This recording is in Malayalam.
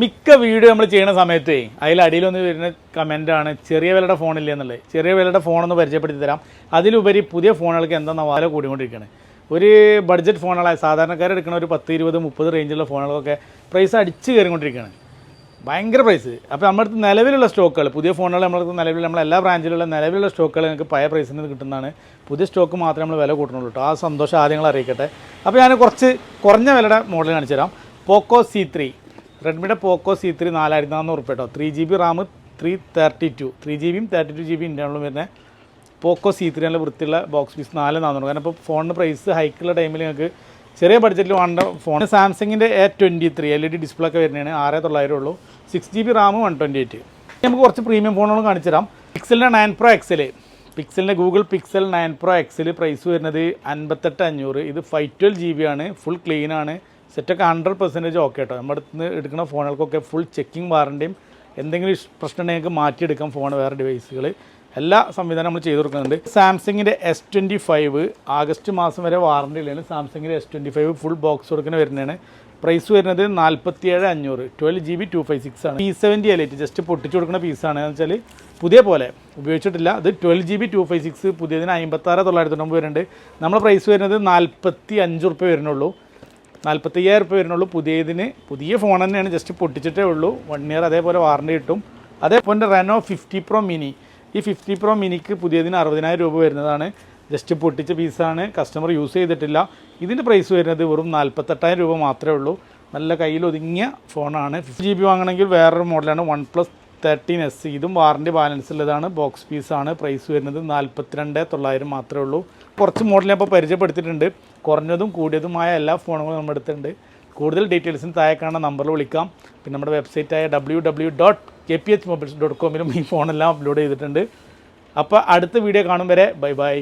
മിക്ക വീഡിയോ നമ്മൾ ചെയ്യുന്ന സമയത്തേ അതിൽ അടിയിലൊന്ന് വരുന്ന കമൻറ്റാണ് ചെറിയ വിലയുടെ ഫോണില്ല എന്നുള്ളത്. ചെറിയ വിലയുടെ ഫോണൊന്ന് പരിചയപ്പെടുത്തി തരാം. അതിലുപരി പുതിയ ഫോണുകൾക്ക് എന്താ വില കൂടിക്കൊണ്ടിരിക്കുകയാണ്. ഒരു ബഡ്ജറ്റ് ഫോണുകളായ സാധാരണക്കാരെടുക്കുന്ന ഒരു 10, 20, 30 റേഞ്ചുള്ള ഫോണുകളൊക്കെ പ്രൈസ് അടിച്ച് കയറിക്കൊണ്ടിരിക്കുകയാണ്. ഭയങ്കര പ്രൈസ്. അപ്പോൾ നമ്മുടെ അടുത്ത് നിലവിലുള്ള സ്റ്റോക്കുകൾ, പുതിയ ഫോണുകൾ നമ്മളടുത്ത് നിലവിൽ നമ്മളെല്ലാ ബ്രാഞ്ചിലുള്ള നിലവിലുള്ള സ്റ്റോക്കുകൾ നിങ്ങൾക്ക് പഴയ പ്രൈസിൽ നിന്ന് കിട്ടുന്നതാണ്. പുതിയ സ്റ്റോക്ക് മാത്രമേ നമ്മൾ വില കൂട്ടുന്നുള്ളൂ കേട്ടോ. ആ സന്തോഷം ആദ്യങ്ങൾ അറിയിക്കട്ടെ. അപ്പോൾ ഞാൻ കുറച്ച് കുറഞ്ഞ വിലയുടെ മോഡൽ കാണിച്ചു തരാം. പോക്കോ C3, റെഡ്മിയുടെ പോക്കോ C3 4400 കേട്ടോ. 3GB റാം, 332 3GB 32GB ഇൻ്റർണലും വരുന്ന പോക്കോ C3 നല്ല വൃത്തിയുള്ള ബോക്സ് പീസ് 4400. കാരണം ഇപ്പോൾ ഫോണിന് പ്രൈസ് ഹൈക്കുള്ള ടൈമിൽ നിങ്ങൾക്ക് ചെറിയ ബഡ്ജറ്റിൽ വേണ്ട ഫോൺ. സാംസങ്ങിൻ്റെ A23 LED ഡിസ്പ്ലേ ഒക്കെ വരുന്നതാണ്. 6900 ഉള്ളൂ. 6GB റാം, 128. നമുക്ക് കുറച്ച് പ്രീമിയം ഫോണുകളും കാണിച്ചു തരാം. പിക്സലിൻ്റെ 9 Pro XL, പിക്സലിൻ്റെ Google pixel 9 Pro XL price വരുന്നത് 58,500. ഇത് 512GB ആണ്. ഫുൾ ക്ലീൻ ആണ്. സെറ്റൊക്കെ 100% ഓക്കെ കേട്ടോ. നമ്മുടെ അടുത്ത് നിന്ന് എടുക്കുന്ന ഫോണുകൾക്കൊക്കെ ഫുൾ ചെക്കിങ് വാറണ്ടിയും എന്തെങ്കിലും പ്രശ്നം ഉണ്ടെങ്കിൽ മാറ്റിയെടുക്കാം ഫോൺ, വേറെ ഡിവൈസുകൾ എല്ലാ സംവിധാനം നമ്മൾ ചെയ്ത് കൊടുക്കുന്നുണ്ട്. സാംസങ്ങിൻ്റെ S25 ആഗസ്റ്റ് മാസം വരെ വാറണ്ടി ഉള്ളതാണ്. സാംസങ്ങിൻ്റെ S25 ഫുൾ ബോക്സ് കൊടുക്കുന്ന വരുന്നതാണ്. പ്രൈസ് വരുന്നത് 47,500. 12GB 256 ആണ്. P70 Lite ജസ്റ്റ് പൊട്ടിച്ച് കൊടുക്കുന്ന പീസാണ്. എന്ന് വെച്ചാൽ പുതിയ പോലെ ഉപയോഗിച്ചിട്ടില്ല. ഇത് 12GB 256 പുതിയതിന് 56,990 വരുന്നുണ്ട്. നമ്മുടെ പ്രൈസ് വരുന്നത് 45 റുപ്യ വരുന്നുള്ളൂ. 45,000 റുപ്യ വരുന്നുള്ളൂ. പുതിയതിന് പുതിയ ഫോൺ തന്നെയാണ്, ജസ്റ്റ് പൊട്ടിച്ചിട്ടേ ഉള്ളൂ. 1 ഇയർ അതേപോലെ വാറണ്ടി കിട്ടും. അതേപോലെ Reno 50 Pro Mini, ഈ 50 Pro Miniക്ക് പുതിയതിന് 60,000 രൂപ വരുന്നതാണ്. ജസ്റ്റ് പൊട്ടിച്ച പീസാണ്, കസ്റ്റമർ യൂസ് ചെയ്തിട്ടില്ല. ഇതിൻ്റെ പ്രൈസ് വരുന്നത് വെറും 48,000 രൂപ മാത്രമേ ഉള്ളൂ. നല്ല കയ്യിൽ ഒതുങ്ങിയ ഫോണാണ്. 50GB വാങ്ങണമെങ്കിൽ വേറൊരു മോഡലാണ് OnePlus 13S. ഇതും വാറണ്ടി ബാലൻസ് ഉള്ളതാണ്. ബോക്സ് പീസാണ്. പ്രൈസ് വരുന്നത് 42,900 മാത്രമേ ഉള്ളൂ. കുറച്ച് മോഡൽ ഞാൻ ഇപ്പോൾ പരിചയപ്പെടുത്തിയിട്ടുണ്ട്. കുറഞ്ഞതും കൂടിയതുമായ എല്ലാ ഫോണുകളും നമ്മുടെ അടുത്തുണ്ട്. കൂടുതൽ ഡീറ്റെയിൽസിന് താഴെ കാണുന്ന നമ്പറിൽ വിളിക്കാം. പിന്നെ നമ്മുടെ വെബ്സൈറ്റായ www.kphmobiles.com ഈ ഫോണെല്ലാം അപ്ലോഡ് ചെയ്തിട്ടുണ്ട്. അപ്പോൾ അടുത്ത വീഡിയോ കാണും വരെ ബൈ ബൈ.